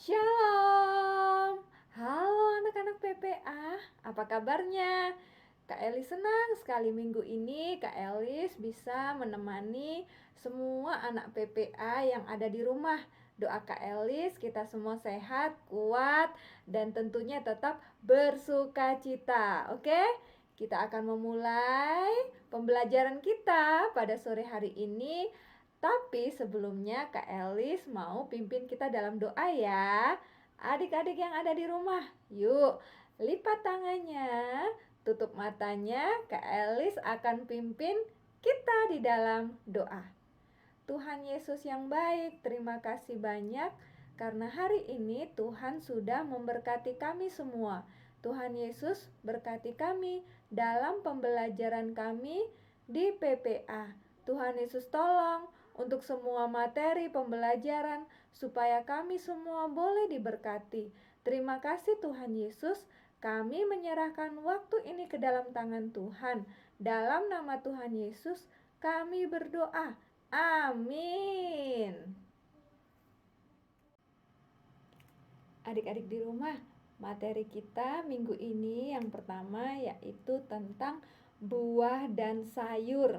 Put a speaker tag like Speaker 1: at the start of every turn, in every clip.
Speaker 1: Shalom, halo anak-anak PPA, apa kabarnya? Kak Elis senang sekali minggu ini Kak Elis bisa menemani semua anak PPA yang ada di rumah. Doa Kak Elis kita semua sehat, kuat, dan tentunya tetap bersuka cita. Oke? Kita akan memulai pembelajaran kita pada sore hari ini. Tapi sebelumnya Kak Elis mau pimpin kita dalam doa ya. Adik-adik yang ada di rumah, yuk lipat tangannya, tutup matanya, Kak Elis akan pimpin kita di dalam doa. Tuhan Yesus yang baik, terima kasih banyak karena hari ini Tuhan sudah memberkati kami semua. Tuhan Yesus berkati kami dalam pembelajaran kami di PPA. Tuhan Yesus tolong untuk semua materi pembelajaran supaya kami semua boleh diberkati. Terima kasih Tuhan Yesus, kami menyerahkan waktu ini ke dalam tangan Tuhan. Dalam nama Tuhan Yesus kami berdoa. Amin. Adik-adik di rumah, materi kita minggu ini yang pertama yaitu tentang buah dan sayur.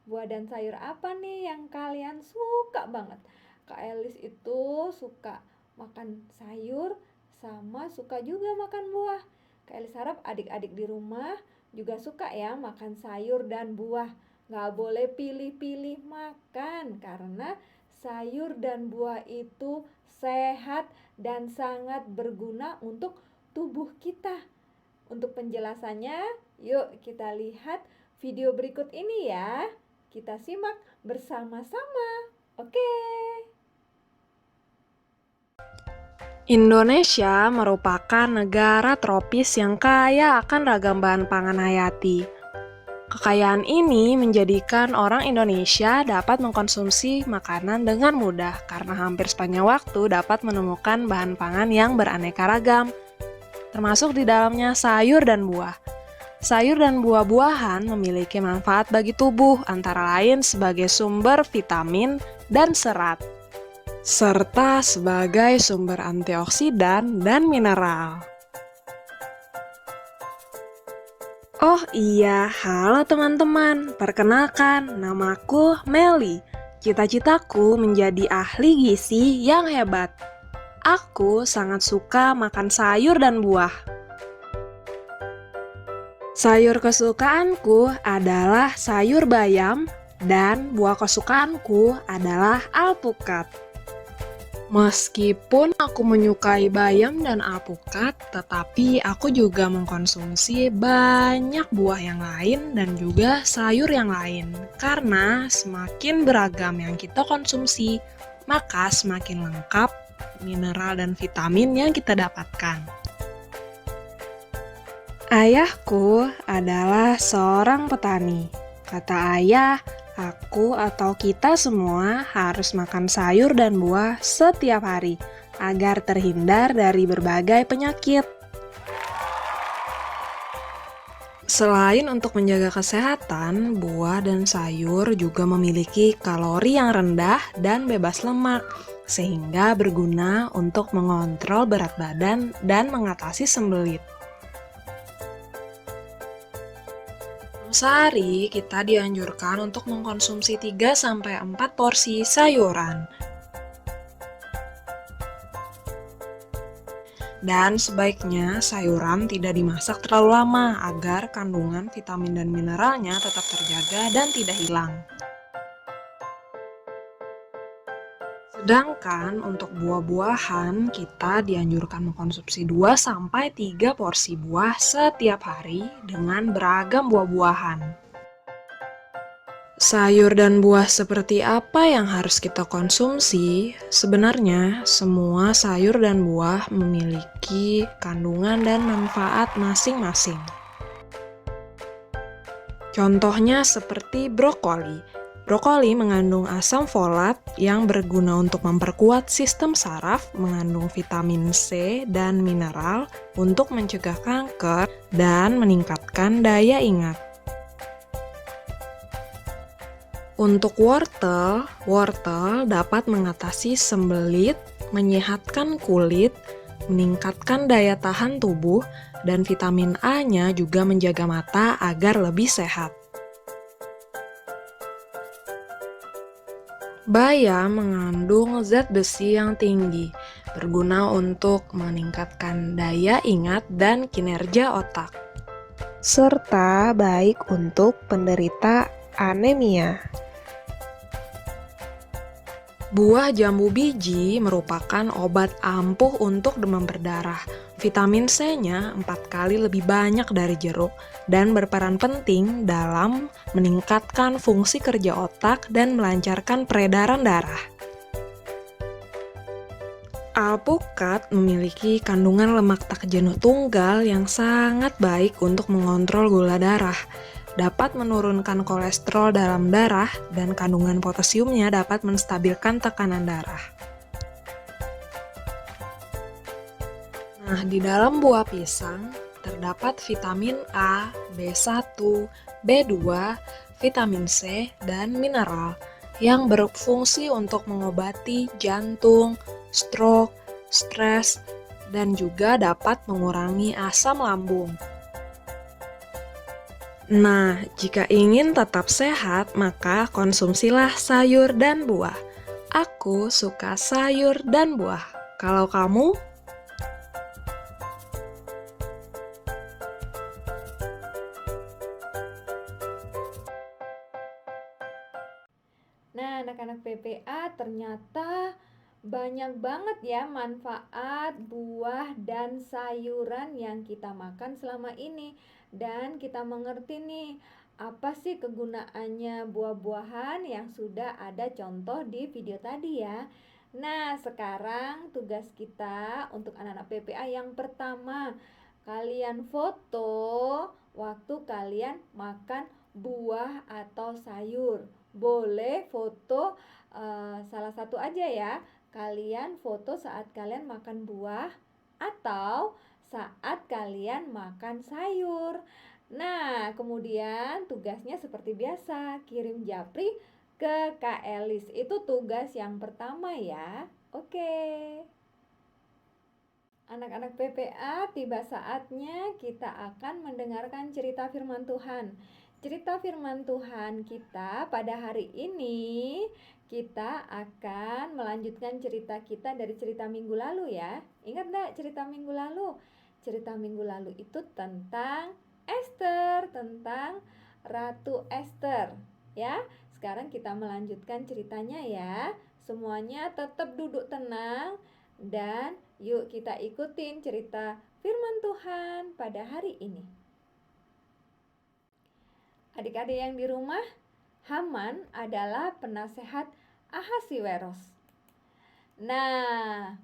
Speaker 1: Buah dan sayur apa nih yang kalian suka banget? Kak Elis itu suka makan sayur sama suka juga makan buah. Kak Elis harap adik-adik di rumah juga suka ya makan sayur dan buah. Gak boleh pilih-pilih makan karena sayur dan buah itu sehat dan sangat berguna untuk tubuh kita. Untuk penjelasannya, yuk kita lihat video berikut ini ya. Kita simak bersama-sama. Oke.
Speaker 2: Indonesia merupakan negara tropis yang kaya akan ragam bahan pangan hayati. Kekayaan ini menjadikan orang Indonesia dapat mengkonsumsi makanan dengan mudah karena hampir sepanjang waktu dapat menemukan bahan pangan yang beraneka ragam, termasuk di dalamnya sayur dan buah. Sayur dan buah-buahan memiliki manfaat bagi tubuh antara lain sebagai sumber vitamin dan serat, serta sebagai sumber antioksidan dan mineral. Oh iya, halo teman-teman, perkenalkan namaku Meli. Cita-citaku menjadi ahli gizi yang hebat. Aku sangat suka makan sayur dan buah. Sayur kesukaanku adalah sayur bayam dan buah kesukaanku adalah alpukat. Meskipun aku menyukai bayam dan alpukat, tetapi aku juga mengkonsumsi banyak buah yang lain dan juga sayur yang lain. Karena semakin beragam yang kita konsumsi, maka semakin lengkap mineral dan vitamin yang kita dapatkan. Ayahku adalah seorang petani. Kata ayah, aku atau kita semua harus makan sayur dan buah setiap hari agar terhindar dari berbagai penyakit. Selain untuk menjaga kesehatan, buah dan sayur juga memiliki kalori yang rendah dan bebas lemak, sehingga berguna untuk mengontrol berat badan dan mengatasi sembelit. Sehari kita dianjurkan untuk mengkonsumsi 3-4 porsi sayuran. Dan sebaiknya sayuran tidak dimasak terlalu lama agar kandungan vitamin dan mineralnya tetap terjaga dan tidak hilang. Sedangkan untuk buah-buahan, kita dianjurkan mengkonsumsi 2-3 porsi buah setiap hari dengan beragam buah-buahan. Sayur dan buah seperti apa yang harus kita konsumsi? Sebenarnya, semua sayur dan buah memiliki kandungan dan manfaat masing-masing. Contohnya seperti brokoli. Brokoli mengandung asam folat yang berguna untuk memperkuat sistem saraf, mengandung vitamin C dan mineral untuk mencegah kanker dan meningkatkan daya ingat. Untuk wortel dapat mengatasi sembelit, menyehatkan kulit, meningkatkan daya tahan tubuh, dan vitamin A-nya juga menjaga mata agar lebih sehat. Bayam mengandung zat besi yang tinggi, berguna untuk meningkatkan daya ingat dan kinerja otak, serta baik untuk penderita anemia. Buah jambu biji merupakan obat ampuh untuk demam berdarah. Vitamin C-nya 4 kali lebih banyak dari jeruk dan berperan penting dalam meningkatkan fungsi kerja otak dan melancarkan peredaran darah. Alpukat memiliki kandungan lemak tak jenuh tunggal yang sangat baik untuk mengontrol gula darah, dapat menurunkan kolesterol dalam darah, dan kandungan potasiumnya dapat menstabilkan tekanan darah. Nah, di dalam buah pisang terdapat vitamin A, B1, B2, vitamin C, dan mineral yang berfungsi untuk mengobati jantung, stroke, stres, dan juga dapat mengurangi asam lambung. Nah, jika ingin tetap sehat, maka konsumsilah sayur dan buah. Aku suka sayur dan buah. Kalau kamu?
Speaker 1: Nah, anak-anak PPA ternyata banyak banget ya manfaat buah dan sayuran yang kita makan selama ini. Dan kita mengerti nih, apa sih kegunaannya buah-buahan yang sudah ada contoh di video tadi ya. Nah, sekarang tugas kita untuk anak-anak PPA yang pertama, kalian foto waktu kalian makan buah atau sayur. Boleh foto salah satu aja ya. Kalian foto saat kalian makan buah atau saat kalian makan sayur. Nah, kemudian tugasnya seperti biasa, kirim japri ke Kak Elis. Itu tugas yang pertama ya. Oke. Anak-anak PPA, tiba saatnya kita akan mendengarkan cerita firman Tuhan. Cerita firman Tuhan kita pada hari ini, kita akan melanjutkan cerita kita dari cerita minggu lalu ya. Ingat gak cerita minggu lalu? Cerita minggu lalu itu tentang Esther, tentang Ratu Esther ya. Sekarang kita melanjutkan ceritanya ya. Semuanya tetap duduk tenang dan yuk kita ikutin cerita firman Tuhan pada hari ini. Adik-adik yang di rumah, Haman adalah penasehat Ahasiweros. Nah,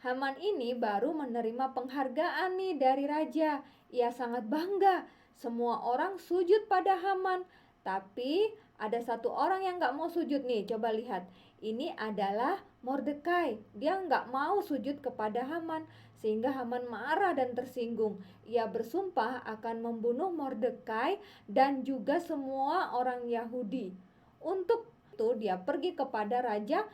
Speaker 1: Haman ini baru menerima penghargaan nih dari raja. Ia sangat bangga. Semua orang sujud pada Haman. Tapi ada satu orang yang gak mau sujud nih. Coba lihat. Ini adalah Mordekai. Dia gak mau sujud kepada Haman. Sehingga Haman marah dan tersinggung. Ia bersumpah akan membunuh Mordekai dan juga semua orang Yahudi. Untuk itu dia pergi kepada Raja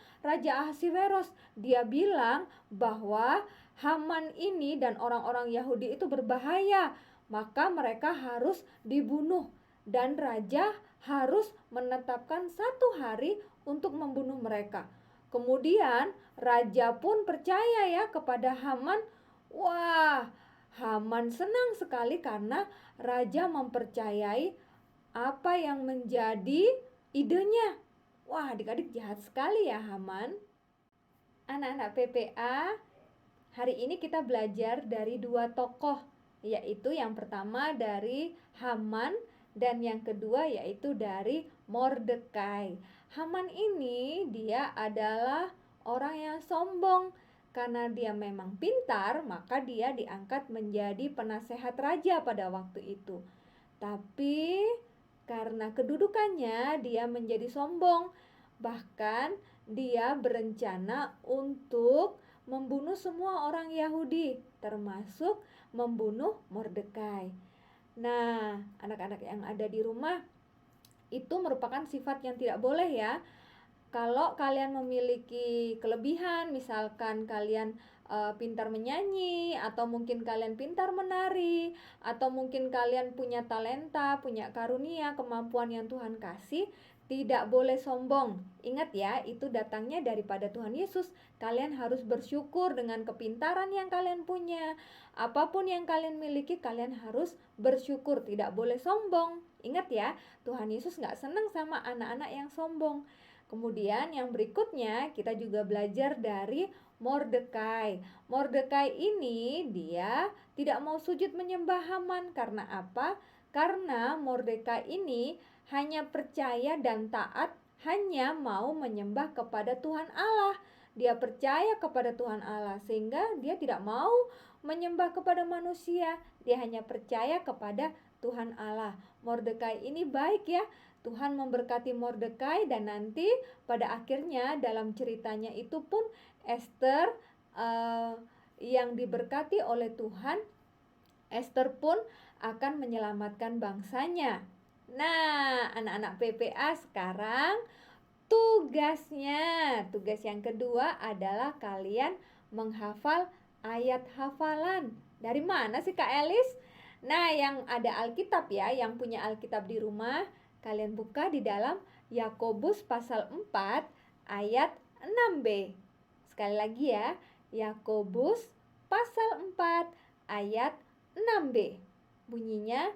Speaker 1: Ahasiweros. Dia bilang bahwa Haman ini dan orang-orang Yahudi itu berbahaya, maka mereka harus dibunuh dan raja harus menetapkan 1 hari untuk membunuh mereka. Kemudian raja pun percaya ya kepada Haman. Wah, Haman senang sekali karena raja mempercayai apa yang menjadi idenya. Wah, adik-adik jahat sekali ya Haman. Anak-anak PPA, hari ini kita belajar dari 2 tokoh, yaitu yang pertama dari Haman dan yang kedua yaitu dari Mordekai. Haman ini dia adalah orang yang sombong. Karena dia memang pintar, maka dia diangkat menjadi penasehat raja pada waktu itu. Tapi karena kedudukannya dia menjadi sombong. Bahkan dia berencana untuk membunuh semua orang Yahudi, termasuk membunuh Mordekai. Nah, anak-anak yang ada di rumah, itu merupakan sifat yang tidak boleh ya. Kalau kalian memiliki kelebihan, misalkan kalian pintar menyanyi, atau mungkin kalian pintar menari, atau mungkin kalian punya talenta, punya karunia, kemampuan yang Tuhan kasih, tidak boleh sombong. Ingat ya, itu datangnya daripada Tuhan Yesus. Kalian harus bersyukur dengan kepintaran yang kalian punya. Apapun yang kalian miliki, kalian harus bersyukur, tidak boleh sombong. Ingat ya, Tuhan Yesus gak senang sama anak-anak yang sombong. Kemudian yang berikutnya kita juga belajar dari Mordekai. Mordekai ini dia tidak mau sujud menyembah Haman. Karena apa? Karena Mordekai ini hanya percaya dan taat, hanya mau menyembah kepada Tuhan Allah. Dia percaya kepada Tuhan Allah sehingga dia tidak mau menyembah kepada manusia. Dia hanya percaya kepada Tuhan Allah. Mordekai ini baik ya. Tuhan memberkati Mordekai dan nanti pada akhirnya dalam ceritanya itu pun Esther yang diberkati oleh Tuhan, Esther pun akan menyelamatkan bangsanya. Nah, anak-anak PPA sekarang tugas yang kedua adalah kalian menghafal ayat hafalan. Dari mana sih Kak Elis? Nah, yang ada Alkitab ya, yang punya Alkitab di rumah, kalian buka di dalam Yakobus pasal 4 ayat 6b. Sekali lagi ya, Yakobus pasal 4 ayat 6b. Bunyinya,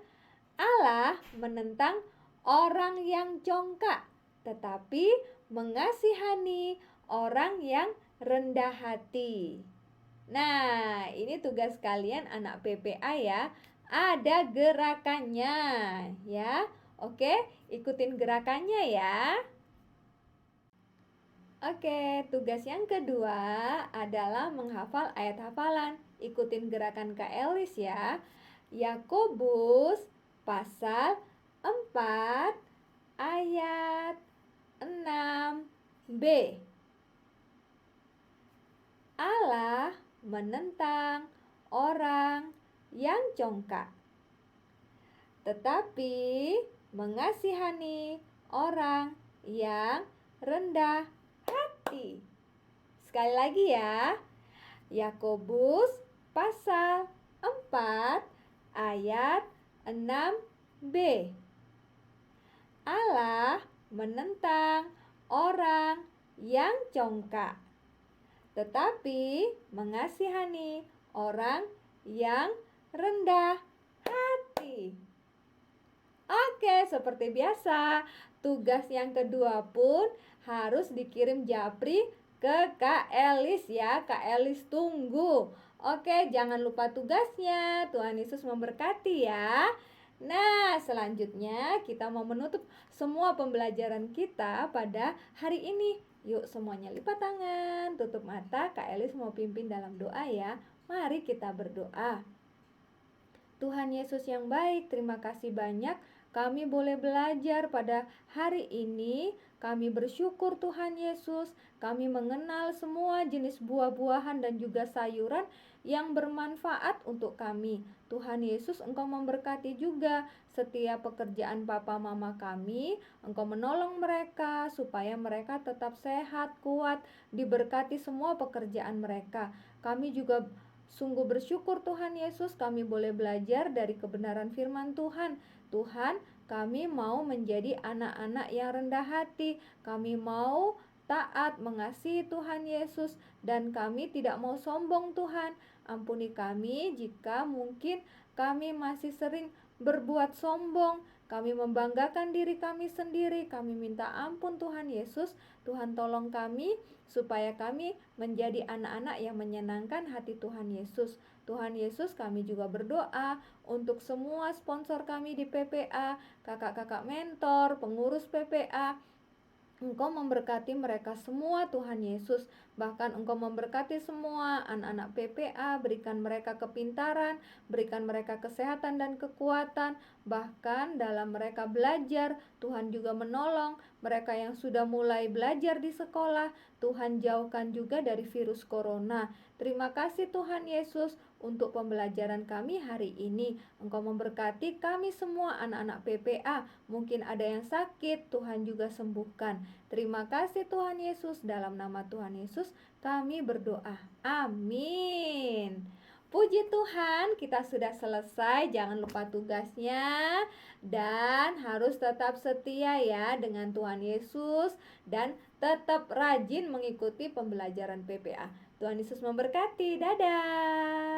Speaker 1: Allah menentang orang yang congkak, tetapi mengasihani orang yang rendah hati. Nah, ini tugas kalian anak PPA ya. Ada gerakannya ya. Oke, ikutin gerakannya ya. Oke, tugas yang kedua adalah menghafal ayat hafalan. Ikutin gerakan Kak Elis ya. Yakobus pasal 4 ayat 6b. Allah menentang orang yang congkak, tetapi mengasihani orang yang rendah hati. Sekali lagi ya, Yakobus pasal 4 ayat 6b. Allah menentang orang yang congkak, tetapi mengasihani orang yang rendah hati. Oke, seperti biasa, tugas yang kedua pun harus dikirim japri ke Kak Elis ya. Kak Elis tunggu. Oke, jangan lupa tugasnya. Tuhan Yesus memberkati ya. Nah, selanjutnya kita mau menutup semua pembelajaran kita pada hari ini. Yuk semuanya lipat tangan, tutup mata. Kak Elis mau pimpin dalam doa ya. Mari kita berdoa. Tuhan Yesus yang baik, terima kasih banyak kami boleh belajar pada hari ini. Kami bersyukur Tuhan Yesus, kami mengenal semua jenis buah-buahan dan juga sayuran yang bermanfaat untuk kami. Tuhan Yesus, Engkau memberkati juga setiap pekerjaan papa mama kami. Engkau menolong mereka supaya mereka tetap sehat, kuat, diberkati semua pekerjaan mereka. Kami juga sungguh bersyukur Tuhan Yesus, kami boleh belajar dari kebenaran firman Tuhan. Tuhan, kami mau menjadi anak-anak yang rendah hati. Kami mau taat, mengasihi Tuhan Yesus, dan kami tidak mau sombong Tuhan. Ampuni kami jika mungkin kami masih sering berbuat sombong. Kami membanggakan diri kami sendiri. Kami minta ampun Tuhan Yesus. Tuhan tolong kami supaya kami menjadi anak-anak yang menyenangkan hati Tuhan Yesus. Tuhan Yesus, kami juga berdoa untuk semua sponsor kami di PPA, kakak-kakak mentor, pengurus PPA. Engkau memberkati mereka semua Tuhan Yesus. Bahkan Engkau memberkati semua anak-anak PPA, berikan mereka kepintaran, berikan mereka kesehatan dan kekuatan. Bahkan dalam mereka belajar, Tuhan juga menolong mereka yang sudah mulai belajar di sekolah. Tuhan jauhkan juga dari virus corona. Terima kasih Tuhan Yesus untuk pembelajaran kami hari ini. Engkau memberkati kami semua anak-anak PPA. Mungkin ada yang sakit, Tuhan juga sembuhkan. Terima kasih Tuhan Yesus, dalam nama Tuhan Yesus kami berdoa. Amin. Puji Tuhan, kita sudah selesai. Jangan lupa tugasnya dan harus tetap setia ya dengan Tuhan Yesus dan tetap rajin mengikuti pembelajaran PPA. Tuhan Yesus memberkati. Dadah.